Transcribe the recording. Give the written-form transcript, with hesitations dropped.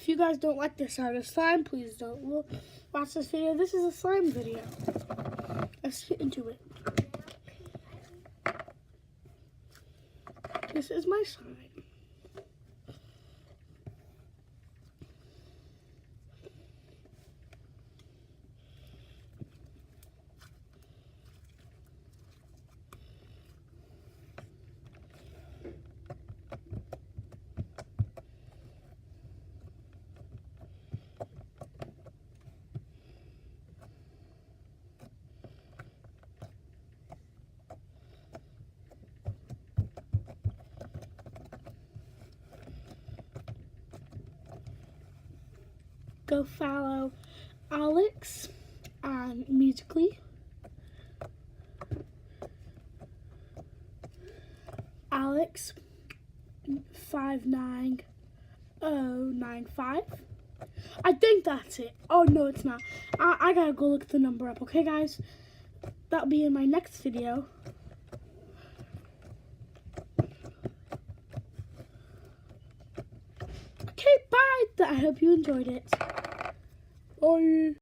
If you guys don't like this art of slime, please don't watch this video. This is a slime video. Let's get into it. This is my slime. Go follow Alex on Musical.ly. Alex 59095. I think that's it. Oh no, it's not. I gotta go look the number up. Okay, guys, that'll be in my next video. Okay, bye. I hope you enjoyed it. Bye.